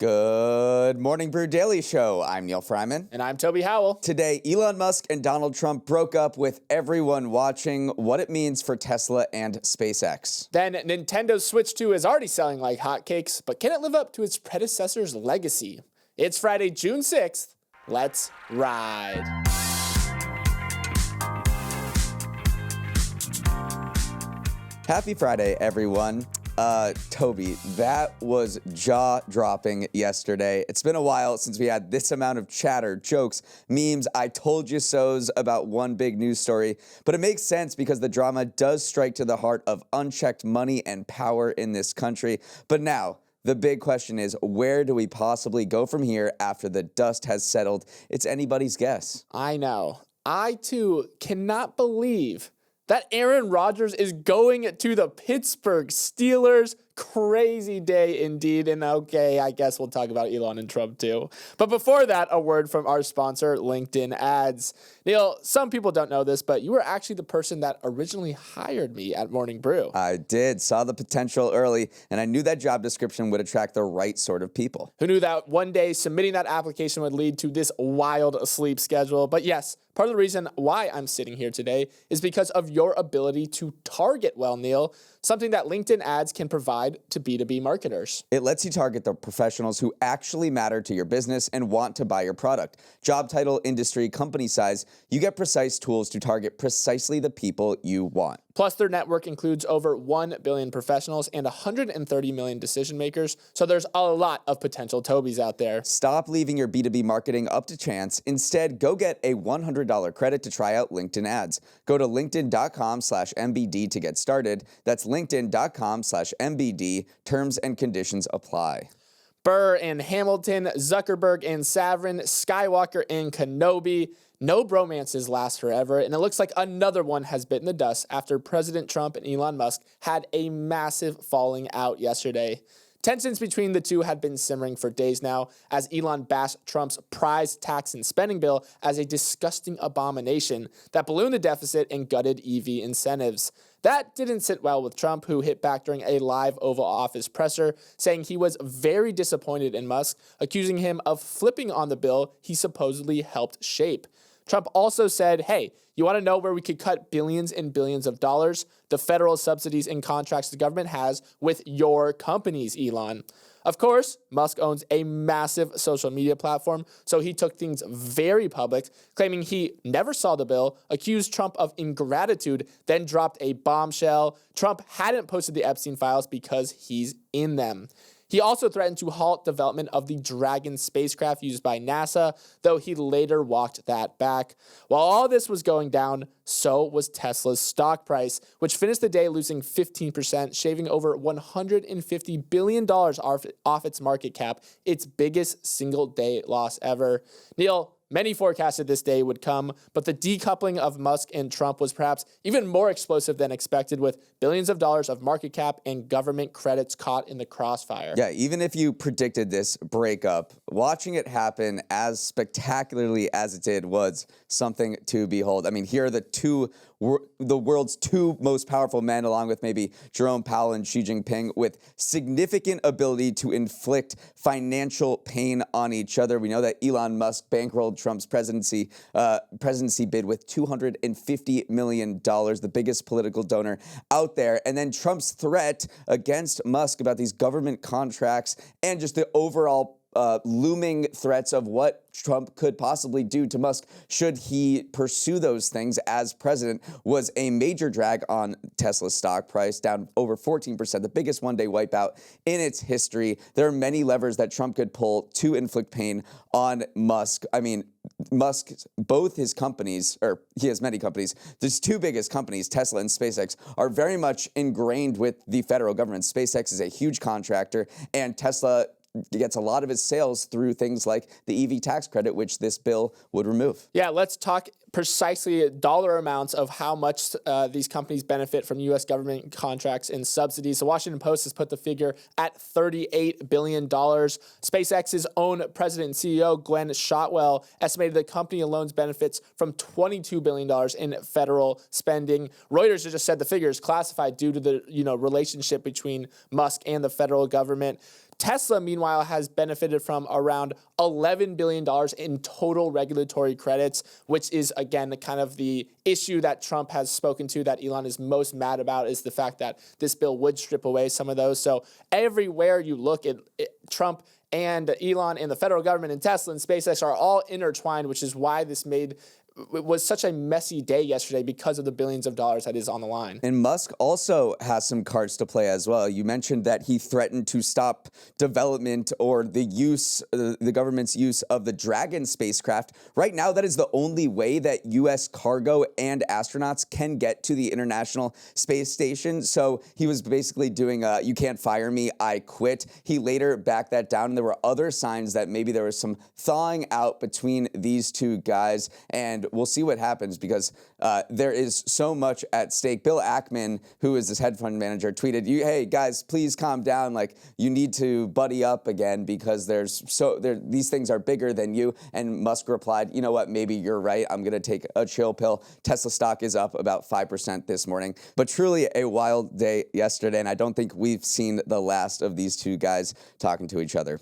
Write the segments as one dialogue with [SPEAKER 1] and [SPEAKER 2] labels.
[SPEAKER 1] Good morning, Brew Daily Show. I'm Neal Freyman.
[SPEAKER 2] And I'm Toby Howell.
[SPEAKER 1] Today, Elon Musk and Donald Trump broke up with everyone watching, what it means for Tesla and SpaceX.
[SPEAKER 2] Then Nintendo's Switch 2 is already selling like hotcakes, but can it live up to its predecessor's legacy? It's Friday, June 6th. Let's ride.
[SPEAKER 1] Happy Friday, everyone. Toby, that was jaw-dropping yesterday. It's been a while since we had this amount of chatter, jokes, memes, I told you so's about one big news story. But it makes sense because the drama does strike to the heart of unchecked money and power in this country. But now, the big question is, where do we possibly go from here after the dust has settled? It's anybody's guess.
[SPEAKER 2] I know. I, too, cannot believe that Aaron Rodgers is going to the Pittsburgh Steelers. Crazy day indeed. And okay, I guess we'll talk about Elon and Trump too. But before that, a word from our sponsor, LinkedIn Ads. Neal, some people don't know this, but you were actually the person that originally hired me at Morning Brew.
[SPEAKER 1] I did. Saw the potential early, and I knew that job description would attract the right sort of people.
[SPEAKER 2] Who knew that one day submitting that application would lead to this wild sleep schedule? But yes, part of the reason why I'm sitting here today is because of your ability to target well, Neal, something that LinkedIn Ads can provide to B2B marketers.
[SPEAKER 1] It lets you target the professionals who actually matter to your business and want to buy your product. Job title, industry, company size, you get precise tools to target precisely the people you want.
[SPEAKER 2] Plus, their network includes over 1 billion professionals and 130 million decision makers, so there's a lot of potential Tobys out there.
[SPEAKER 1] Stop leaving your B2B marketing up to chance. Instead, go get a $100 credit to try out LinkedIn Ads. Go to linkedin.com/MBD to get started. That's linkedin.com/MBD. Terms and conditions apply.
[SPEAKER 2] Burr and Hamilton, Zuckerberg and Savrin, Skywalker and Kenobi. No bromances last forever, and it looks like another one has bitten the dust after President Trump and Elon Musk had a massive falling out yesterday. Tensions between the two had been simmering for days now, as Elon bashed Trump's prize tax and spending bill as a disgusting abomination that ballooned the deficit and gutted EV incentives. That didn't sit well with Trump, who hit back during a live Oval Office presser, saying he was very disappointed in Musk, accusing him of flipping on the bill he supposedly helped shape. Trump also said, hey, you want to know where we could cut billions and billions of dollars? The federal subsidies and contracts the government has with your companies, Elon. Of course, Musk owns a massive social media platform, so he took things very public, claiming he never saw the bill, accused Trump of ingratitude, then dropped a bombshell. Trump hadn't posted the Epstein files because he's in them. He also threatened to halt development of the Dragon spacecraft used by NASA, though he later walked that back. While all this was going down, so was Tesla's stock price, which finished the day losing 15%, shaving over $150 billion off its market cap, its biggest single-day loss ever. Neal, many forecasted this day would come, but the decoupling of Musk and Trump was perhaps even more explosive than expected, with billions of dollars of market cap and government credits caught in the crossfire.
[SPEAKER 1] Yeah, even if you predicted this breakup, watching it happen as spectacularly as it did was something to behold. I mean, here are the world's two most powerful men, along with maybe Jerome Powell and Xi Jinping, with significant ability to inflict financial pain on each other. We know that Elon Musk bankrolled Trump's presidency bid with $250 million, the biggest political donor out there. And then Trump's threat against Musk about these government contracts and just the overall looming threats of what Trump could possibly do to Musk should he pursue those things as president was a major drag on Tesla's stock price, down over 14%, the biggest one-day wipeout in its history. There are many levers that Trump could pull to inflict pain on Musk. I mean, Musk, both his companies, or he has many companies, his two biggest companies, Tesla and SpaceX, are very much ingrained with the federal government. SpaceX is a huge contractor, and Tesla gets a lot of his sales through things like the EV tax credit, which this bill would remove.
[SPEAKER 2] Yeah, let's talk precisely dollar amounts of how much these companies benefit from U.S. government contracts and subsidies. The Washington Post has put the figure at $38 billion. SpaceX's own president and CEO, Glenn Shotwell, estimated the company alone benefits from $22 billion in federal spending. Reuters just said the figure is classified due to the relationship between Musk and the federal government. Tesla, meanwhile, has benefited from around $11 billion in total regulatory credits, which is, again, kind of the issue that Trump has spoken to that Elon is most mad about, is the fact that this bill would strip away some of those. So everywhere you look at Trump and Elon and the federal government and Tesla and SpaceX are all intertwined, which is why it was such a messy day yesterday because of the billions of dollars that is on the line.
[SPEAKER 1] And Musk also has some cards to play as well. You mentioned that he threatened to stop development or the government's use of the Dragon spacecraft. Right now, that is the only way that U.S. cargo and astronauts can get to the International Space Station. So he was basically doing you can't fire me, I quit. He later backed that down, and there were other signs that maybe there was some thawing out between these two guys, and we'll see what happens because there is so much at stake. Bill Ackman, who is this hedge fund manager, tweeted, "Hey guys, please calm down. Like, you need to buddy up again because these things are bigger than you." And Musk replied, "You know what? Maybe you're right. I'm gonna take a chill pill." Tesla stock is up about 5% this morning, but truly a wild day yesterday, and I don't think we've seen the last of these two guys talking to each other.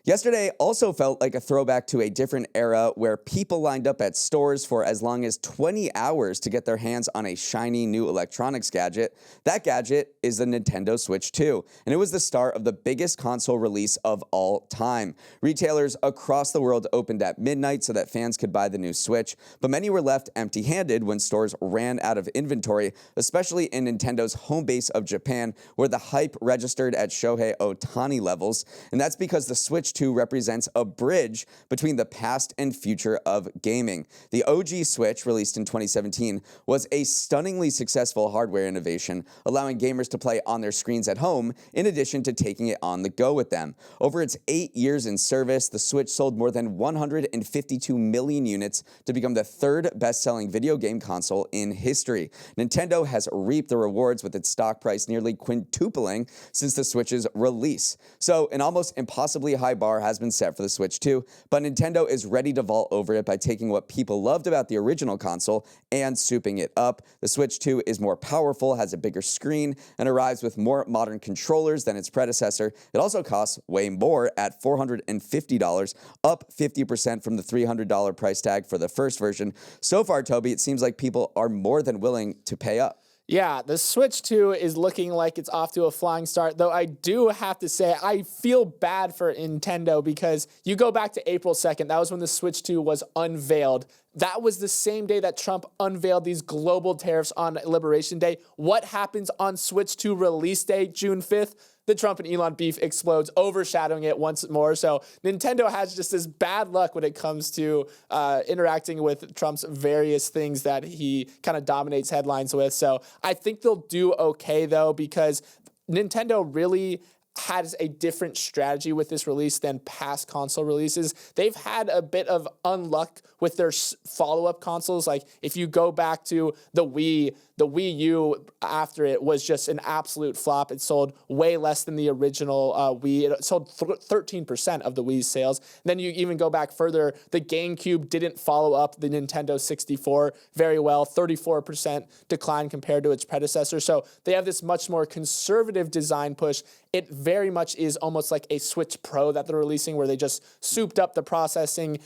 [SPEAKER 1] Yesterday also felt like a throwback to a different era where people lined up at stores for as long as 20 hours to get their hands on a shiny new electronics gadget. That gadget is the Nintendo Switch 2, and it was the start of the biggest console release of all time. Retailers across the world opened at midnight so that fans could buy the new Switch, but many were left empty-handed when stores ran out of inventory, especially in Nintendo's home base of Japan, where the hype registered at Shohei Ohtani levels, and that's because the Switch 2 represents a bridge between the past and future of gaming. The OG Switch, released in 2017, was a stunningly successful hardware innovation, allowing gamers to play on their screens at home, in addition to taking it on the go with them. Over its 8 years in service, the Switch sold more than 152 million units to become the third best-selling video game console in history. Nintendo has reaped the rewards with its stock price nearly quintupling since the Switch's release. So an almost impossibly high bar has been set for the Switch 2, but Nintendo is ready to vault over it by taking what people loved about the original console and souping it up. The Switch 2 is more powerful, has a bigger screen, and arrives with more modern controllers than its predecessor. It also costs way more at $450, up 50% from the $300 price tag for the first version. So far, Toby, it seems like people are more than willing to pay up.
[SPEAKER 2] Yeah, the Switch 2 is looking like it's off to a flying start, though I do have to say I feel bad for Nintendo because you go back to April 2nd, that was when the Switch 2 was unveiled. That was the same day that Trump unveiled these global tariffs on Liberation Day. What happens on Switch 2 release day, June 5th? The Trump and Elon beef explodes, overshadowing it once more. So Nintendo has just this bad luck when it comes to interacting with Trump's various things that he kind of dominates headlines with. So I think they'll do okay, though, because Nintendo really has a different strategy with this release than past console releases. They've had a bit of unluck with their follow-up consoles. Like, if you go back to the Wii U after it was just an absolute flop. It sold way less than the original Wii. It sold 13% of the Wii's sales. And then you even go back further, the GameCube didn't follow up the Nintendo 64 very well, 34% decline compared to its predecessor. So they have this much more conservative design push. It very much is almost like a Switch Pro that they're releasing, where they just souped up the processing,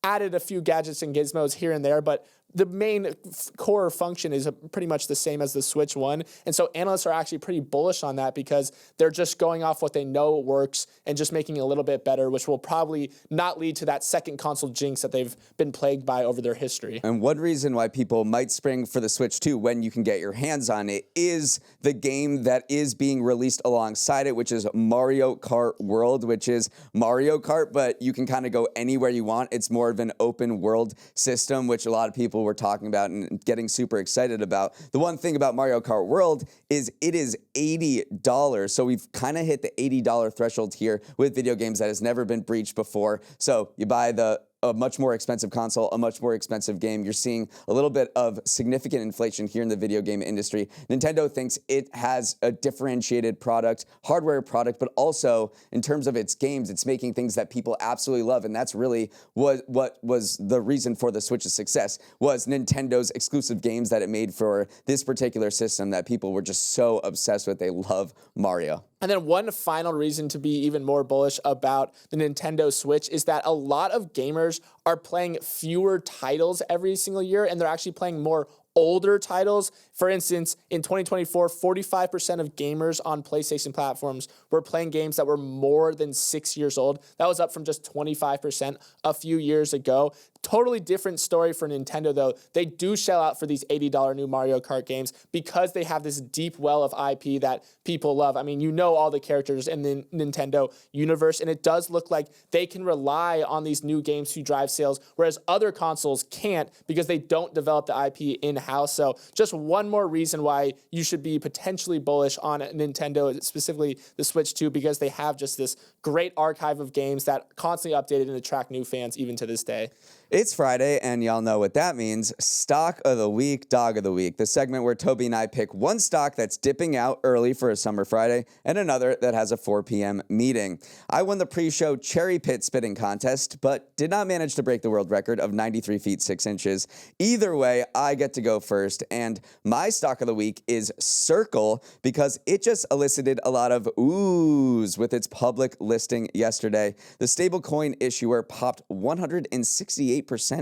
[SPEAKER 2] added a few gadgets and gizmos here and there, but the main core function is pretty much the same as the Switch 1. And so analysts are actually pretty bullish on that because they're just going off what they know works and just making it a little bit better, which will probably not lead to that second console jinx that they've been plagued by over their history.
[SPEAKER 1] And one reason why people might spring for the Switch 2 when you can get your hands on it is the game that is being released alongside it, which is Mario Kart World, which is Mario Kart, but you can kind of go anywhere you want. It's more of an open world system, which a lot of people were talking about and getting super excited about. The one thing about Mario Kart World is it is $80. So we've kind of hit the $80 threshold here with video games that has never been breached before. So you buy a much more expensive console, a much more expensive game. You're seeing a little bit of significant inflation here in the video game industry. Nintendo thinks it has a differentiated product, hardware product, but also in terms of its games, it's making things that people absolutely love. And that's really what was the reason for the Switch's success, was Nintendo's exclusive games that it made for this particular system that people were just so obsessed with. They love Mario.
[SPEAKER 2] And then one final reason to be even more bullish about the Nintendo Switch is that a lot of gamers are playing fewer titles every single year, and they're actually playing more older titles. For instance, in 2024, 45% of gamers on PlayStation platforms were playing games that were more than 6 years old. That was up from just 25% a few years ago. Totally different story for Nintendo, though. They do shell out for these $80 new Mario Kart games because they have this deep well of IP that people love. I mean, you know all the characters in the Nintendo universe, and it does look like they can rely on these new games to drive sales, whereas other consoles can't because they don't develop the IP in-house. So just one more reason why you should be potentially bullish on Nintendo, specifically the Switch 2, because they have just this great archive of games that constantly updated and attract new fans even to this day.
[SPEAKER 1] It's Friday, and y'all know what that means. Stock of the week, dog of the week. The segment where Toby and I pick one stock that's dipping out early for a summer Friday and another that has a 4 p.m. meeting. I won the pre-show cherry pit spitting contest, but did not manage to break the world record of 93 feet 6 inches. Either way, I get to go first, and my stock of the week is Circle because it just elicited a lot of oohs with its public listing yesterday. The stablecoin issuer popped 168%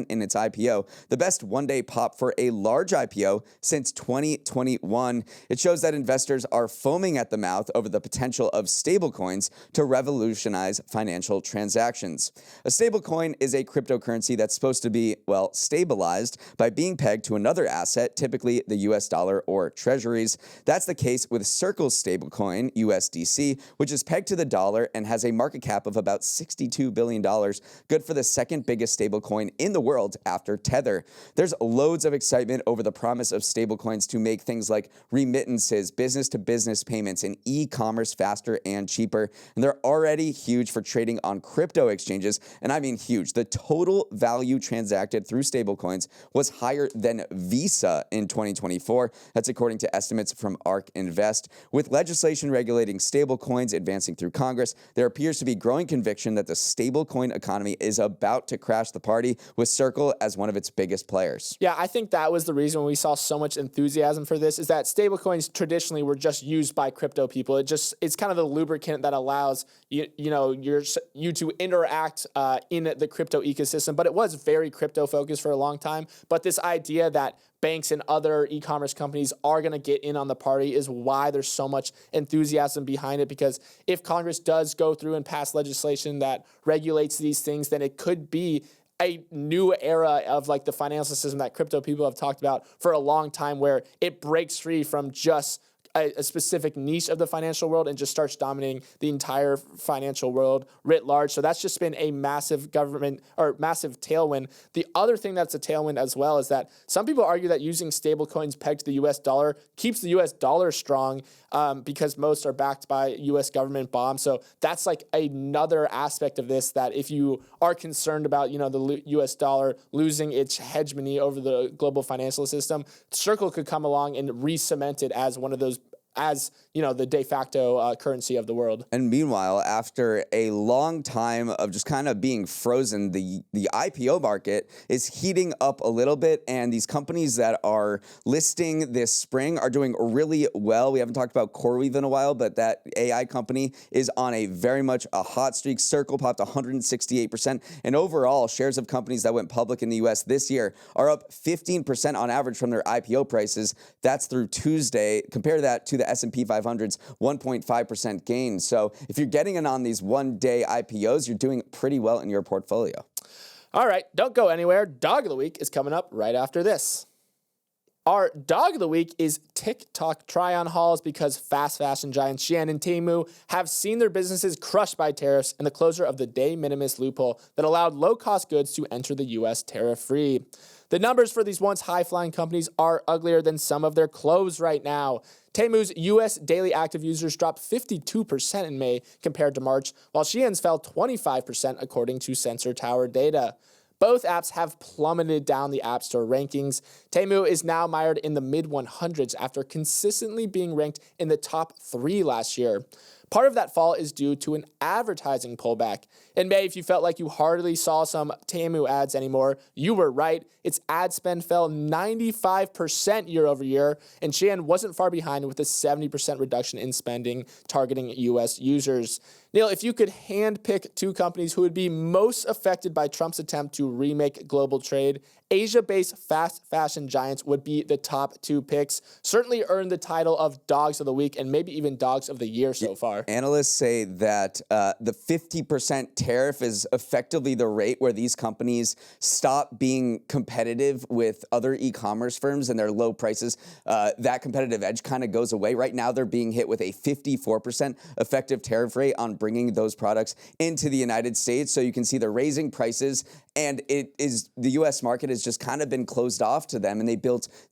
[SPEAKER 1] in its IPO, the best one-day pop for a large IPO since 2021. It shows that investors are foaming at the mouth over the potential of stablecoins to revolutionize financial transactions. A stablecoin is a cryptocurrency that's supposed to be, well, stabilized by being pegged to another asset, typically the US dollar or treasuries. That's the case with Circle's stablecoin, USDC, which is pegged to the dollar and has a market cap of about $62 billion, good for the second biggest stablecoin in the world after Tether. There's loads of excitement over the promise of stablecoins to make things like remittances, business-to-business payments, and e-commerce faster and cheaper. And they're already huge for trading on crypto exchanges, and I mean huge. The total value transacted through stablecoins was higher than Visa in 2024. That's according to estimates from ARK Invest. With legislation regulating stablecoins advancing through Congress, there appears to be growing conviction that the stablecoin economy is about to crash the party, with Circle as one of its biggest players.
[SPEAKER 2] Yeah, I think that was the reason we saw so much enthusiasm for this, is that stablecoins traditionally were just used by crypto people. It's kind of the lubricant that allows you to interact in the crypto ecosystem, but it was very crypto focused for a long time. But this idea that banks and other e-commerce companies are going to get in on the party is why there's so much enthusiasm behind it, because if Congress does go through and pass legislation that regulates these things, then it could be a new era of like the financial system that crypto people have talked about for a long time, where it breaks free from just a specific niche of the financial world and just starts dominating the entire financial world writ large. So that's just been a massive massive tailwind. The other thing that's a tailwind as well is that some people argue that using stable coins pegged to the US dollar keeps the US dollar strong because most are backed by US government bonds. So that's like another aspect of this, that if you are concerned about, the US dollar losing its hegemony over the global financial system, Circle could come along and re-cement it as one of those, as the de facto currency of the world.
[SPEAKER 1] And meanwhile, after a long time of just kind of being frozen, the IPO market is heating up a little bit, and these companies that are listing this spring are doing really well. We haven't talked about CoreWeave in a while, but that AI company is on a very much a hot streak. Circle popped 168%, and overall, shares of companies that went public in the US this year are up 15% on average from their IPO prices. That's through Tuesday. Compare that to the S&P 500's 1.5% gain. So if you're getting in on these one-day IPOs, you're doing pretty well in your portfolio.
[SPEAKER 2] All right, don't go anywhere. Dog of the week is coming up right after this. Our dog of the week is TikTok try-on hauls, because fast fashion giants Shein and Temu have seen their businesses crushed by tariffs and the closure of the de minimis loophole that allowed low-cost goods to enter the U.S. tariff-free. The numbers for these once high-flying companies are uglier than some of their clothes right now. Temu's U.S. daily active users dropped 52% in May compared to March, while Shein's fell 25% according to Sensor Tower data. Both apps have plummeted down the App Store rankings. Temu is now mired in the mid-100s after consistently being ranked in the top 3 last year. Part of that fall is due to an advertising pullback. In May, if you felt like you hardly saw some Temu ads anymore, you were right. Its ad spend fell 95% year over year, and Shein wasn't far behind with a 70% reduction in spending targeting U.S. users. Neal, if you could handpick two companies who would be most affected by Trump's attempt to remake global trade, Asia-based fast fashion giants would be the top two picks. Certainly earned the title of Dogs of the Week and maybe even Dogs of the Year so far.
[SPEAKER 1] Analysts say that the 50% tariff is effectively the rate where these companies stop being competitive with other e-commerce firms and their low prices. That competitive edge kind of goes away. Right now, they're being hit with a 54% effective tariff rate on bringing those products into the United States. So you can see they're raising prices, and the U.S. market has just kind of been closed off to them. And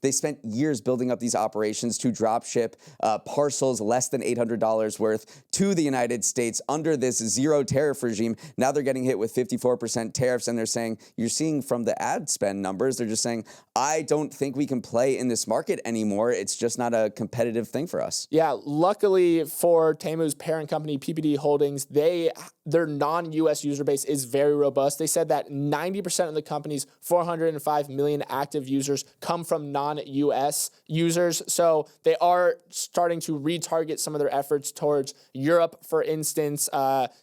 [SPEAKER 1] they spent years building up these operations to drop ship parcels less than $800 worth to the United States under this zero tariff regime. Now they're getting hit with 54% tariffs, and they're saying, you're seeing from the ad spend numbers, they're just saying, I don't think we can play in this market anymore. It's just not a competitive thing for us.
[SPEAKER 2] Yeah, luckily for Temu's parent company, PPD Holdings, their non-U.S. user base is very robust. They said that 90% of the company's 405 million active users come from non-U.S. users. So they are starting to retarget some of their efforts towards Europe, for instance,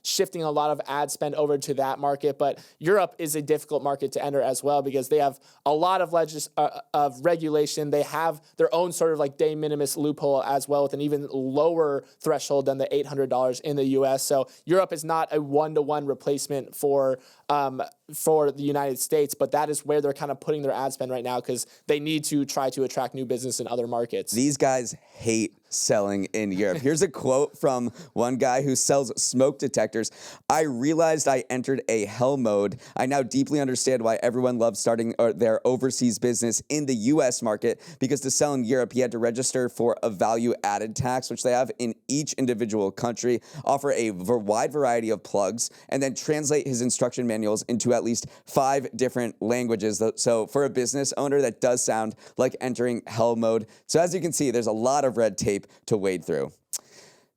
[SPEAKER 2] shifting a lot of ad spend over to that market. But Europe is a difficult market to enter as well because they have a lot of regulation. They have their own sort of like de minimis loophole as well, with an even lower threshold than the $800 in the U.S. So Europe is not a one-to-one replacement for the United States, but that is where they're kind of putting their ad spend right now because they need to try to attract new business in other markets.
[SPEAKER 1] These guys hate selling in Europe. Here's a quote from one guy who sells smoke detectors. I realized I entered a hell mode. I now deeply understand why everyone loves starting their overseas business in the U.S. market, because to sell in Europe, he had to register for a value-added tax, which they have in each individual country, offer a wide variety of plugs, and then translate his instruction manuals into at least 5 different languages. So for a business owner, that does sound like entering hell mode. So as you can see, there's a lot of red tape to wade through.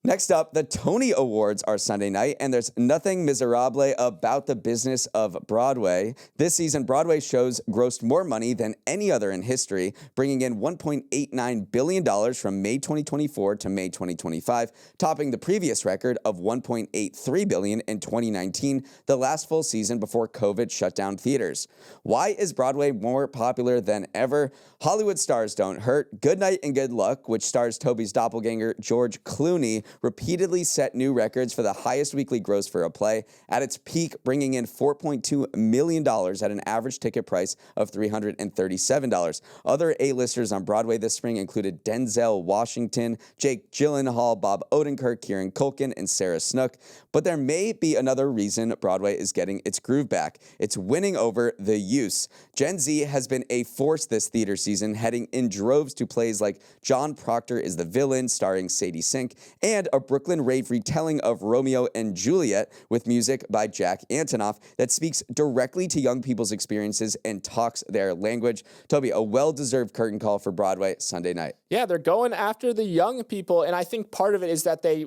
[SPEAKER 1] Next up, the Tony Awards are Sunday night, and there's nothing miserable about the business of Broadway. This season, Broadway shows grossed more money than any other in history, bringing in $1.89 billion from May 2024 to May 2025, topping the previous record of $1.83 billion in 2019, the last full season before COVID shut down theaters. Why is Broadway more popular than ever? Hollywood stars don't hurt. Good Night and Good Luck, which stars Toby's doppelganger George Clooney, repeatedly set new records for the highest weekly gross for a play, at its peak bringing in $4.2 million at an average ticket price of $337. Other A-listers on Broadway this spring included Denzel Washington, Jake Gyllenhaal, Bob Odenkirk, Kieran Culkin, and Sarah Snook. But there may be another reason Broadway is getting its groove back. It's winning over the use. Gen Z has been a force this theater season, heading in droves to plays like John Proctor is the Villain, starring Sadie Sink, and a Brooklyn rave retelling of Romeo and Juliet with music by Jack Antonoff that speaks directly to young people's experiences and talks their language. Toby, a well-deserved curtain call for Broadway Sunday night.
[SPEAKER 2] Yeah, they're going after the young people, and I think part of it is that they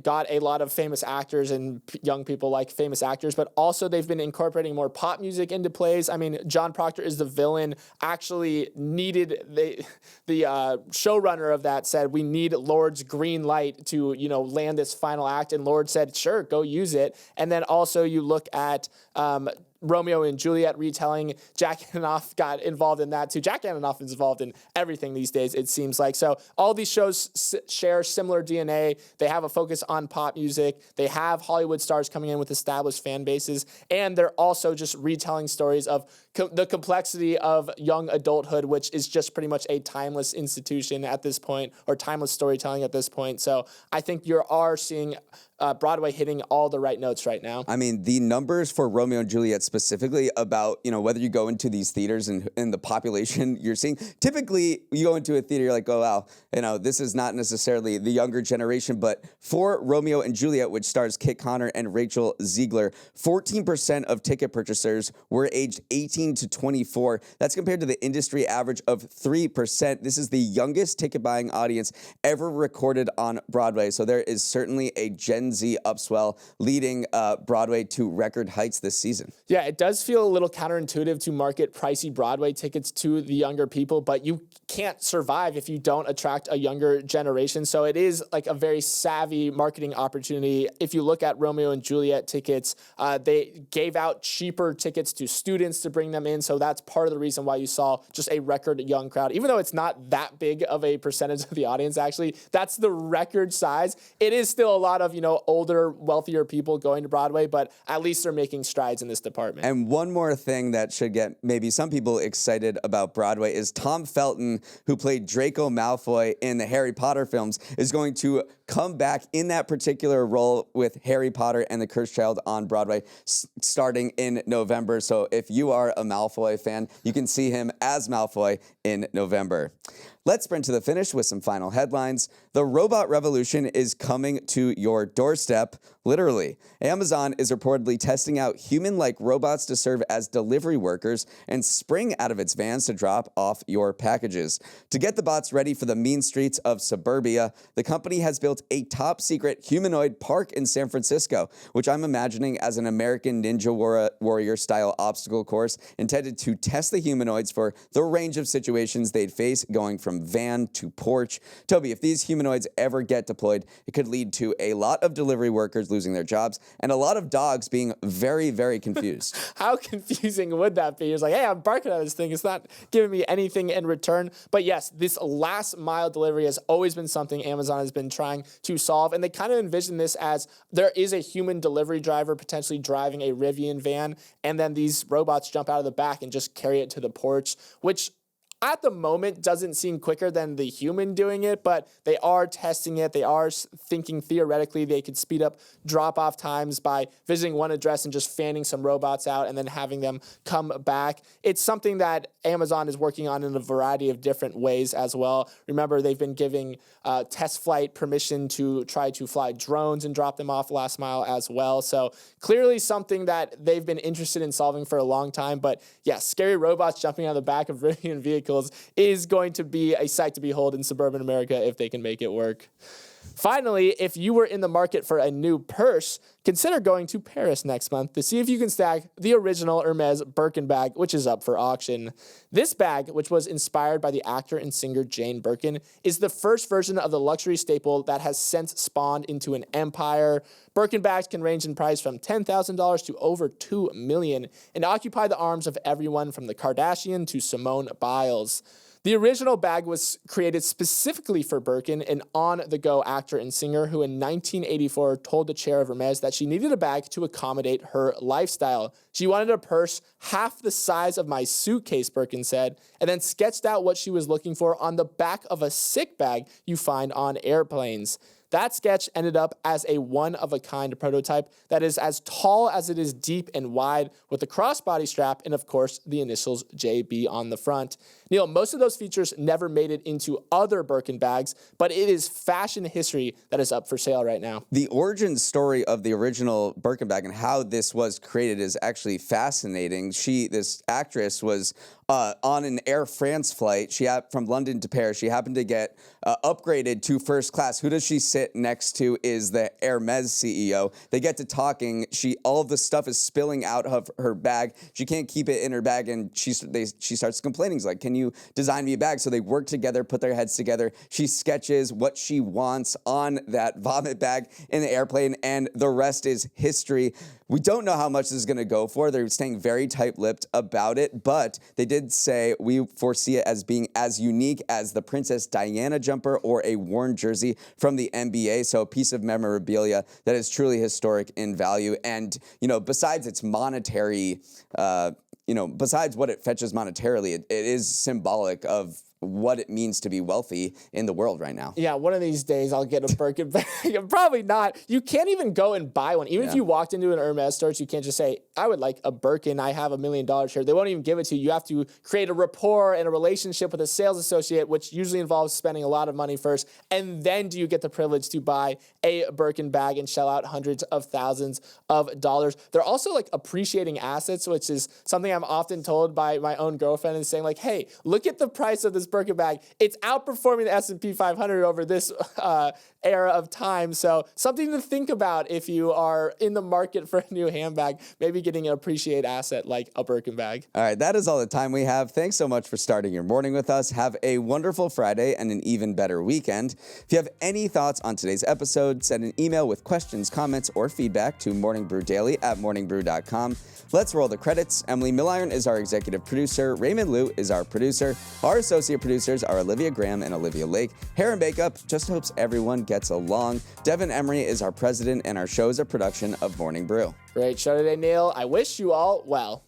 [SPEAKER 2] got a lot of famous actors, and young people like famous actors, but also they've been incorporating more pop music into plays. I mean, John Proctor is the Villain actually needed, the showrunner of that said, we need Lord's green light to, land this final act. And Lord said, sure, go use it. And then also you look at Romeo and Juliet retelling. Jack Antonoff got involved in that too. Jack Antonoff is involved in everything these days, it seems like. So all these shows share similar DNA. They have a focus on pop music. They have Hollywood stars coming in with established fan bases. And they're also just retelling stories of the complexity of young adulthood, which is just pretty much a timeless institution at this point, or timeless storytelling at this point. So I think you are seeing Broadway hitting all the right notes right now.
[SPEAKER 1] I mean, the numbers for Romeo and Juliet specifically about, whether you go into these theaters and the population you're seeing, typically you go into a theater, you're like, oh, wow, this is not necessarily the younger generation, but for Romeo and Juliet, which stars Kit Connor and Rachel Ziegler, 14% of ticket purchasers were aged 18 to 24. That's compared to the industry average of 3%. This is the youngest ticket buying audience ever recorded on Broadway. So there is certainly a Gen Z upswell leading Broadway to record heights this season.
[SPEAKER 2] Yeah, it does feel a little counterintuitive to market pricey Broadway tickets to the younger people, but you can't survive if you don't attract a younger generation. So it is like a very savvy marketing opportunity. If you look at Romeo and Juliet tickets, they gave out cheaper tickets to students to bring them in. So that's part of the reason why you saw just a record young crowd. Even though it's not that big of a percentage of the audience, actually, that's the record size. It is still a lot of, older, wealthier people going to Broadway, but at least they're making strides in this department.
[SPEAKER 1] And one more thing that should get maybe some people excited about Broadway is Tom Felton, who played Draco Malfoy in the Harry Potter films, is going to come back in that particular role with Harry Potter and the Cursed Child on Broadway starting in November. So if you are a Malfoy fan, you can see him as Malfoy in November. Let's sprint to the finish with some final headlines. The robot revolution is coming to your doorstep, literally. Amazon is reportedly testing out human-like robots to serve as delivery workers and spring out of its vans to drop off your packages. To get the bots ready for the mean streets of suburbia, the company has built a top-secret humanoid park in San Francisco, which I'm imagining as an American Ninja Warrior-style obstacle course intended to test the humanoids for the range of situations they'd face going from van to porch. Toby, if these humanoids ever get deployed, it could lead to a lot of delivery workers losing their jobs and a lot of dogs being very, very confused.
[SPEAKER 2] How confusing would that be? It's like, hey, I'm barking at this thing. It's not giving me anything in return. But yes, this last mile delivery has always been something Amazon has been trying to solve. And they kind of envision this as there is a human delivery driver potentially driving a Rivian van, and then these robots jump out of the back and just carry it to the porch, which at the moment doesn't seem quicker than the human doing it, but they are testing it. They are thinking theoretically they could speed up drop-off times by visiting one address and just fanning some robots out and then having them come back. It's something that Amazon is working on in a variety of different ways as well. Remember, they've been giving test flight permission to try to fly drones and drop them off last mile as well. So clearly something that they've been interested in solving for a long time. But yeah, scary robots jumping out of the back of Rivian vehicles is going to be a sight to behold in suburban America if they can make it work. Finally, if you were in the market for a new purse, consider going to Paris next month to see if you can snag the original Hermes Birkin bag, which is up for auction. This bag, which was inspired by the actor and singer Jane Birkin, is the first version of the luxury staple that has since spawned into an empire. Birkin bags can range in price from $10,000 to over $2 million and occupy the arms of everyone from the Kardashian to Simone Biles. The original bag was created specifically for Birkin, an on-the-go actor and singer who in 1984 told the chair of Hermes that she needed a bag to accommodate her lifestyle. She wanted a purse half the size of my suitcase, Birkin said, and then sketched out what she was looking for on the back of a sick bag you find on airplanes. That sketch ended up as a one-of-a-kind prototype that is as tall as it is deep and wide, with the crossbody strap and, of course, the initials JB on the front. Neal, most of those features never made it into other Birkin bags, but it is fashion history that is up for sale right now.
[SPEAKER 1] The origin story of the original Birkin bag and how this was created is actually fascinating. This actress was on an Air France flight. From London to Paris. She happened to get upgraded to first class. Who does she sit next to is the Hermes CEO. They get to talking. All of the stuff is spilling out of her bag. She can't keep it in her bag, and she starts complaining. She's like, can you design me a bag? So they work together, put their heads together. She sketches what she wants on that vomit bag in the airplane, and the rest is history. We don't know how much this is going to go for. They're staying very tight-lipped about it, but they did say we foresee it as being as unique as the Princess Diana jumper or a worn jersey from the NBA. So a piece of memorabilia that is truly historic in value. And, besides its monetary, besides what it fetches monetarily, it is symbolic of what it means to be wealthy in the world right now.
[SPEAKER 2] Yeah, one of these days I'll get a Birkin bag. Probably not. You can't even go and buy one. Even if you walked into an Hermes store, you can't just say, I would like a Birkin. I have $1 million here. They won't even give it to you. You have to create a rapport and a relationship with a sales associate, which usually involves spending a lot of money first. And then do you get the privilege to buy a Birkin bag and shell out hundreds of thousands of dollars. They're also like appreciating assets, which is something I'm often told by my own girlfriend, and saying like, hey, look at the price of this Birkin bag. It's outperforming the S&P 500 over this era of time. So something to think about if you are in the market for a new handbag, maybe getting an appreciate asset like a Birkin bag.
[SPEAKER 1] All right, that is all the time we have. Thanks so much for starting your morning with us. Have a wonderful Friday and an even better weekend. If you have any thoughts on today's episode, send an email with questions, comments, or feedback to morningbrewdaily@morningbrew.com. Let's roll the credits. Emily Milliron is our executive producer. Raymond Liu is our producer. Our associate producers are Olivia Graham and Olivia Lake. Hair and Makeup just hopes everyone gets along. Devin Emery is our president, and our show is a production of Morning Brew.
[SPEAKER 2] Great show today, Neal. I wish you all well.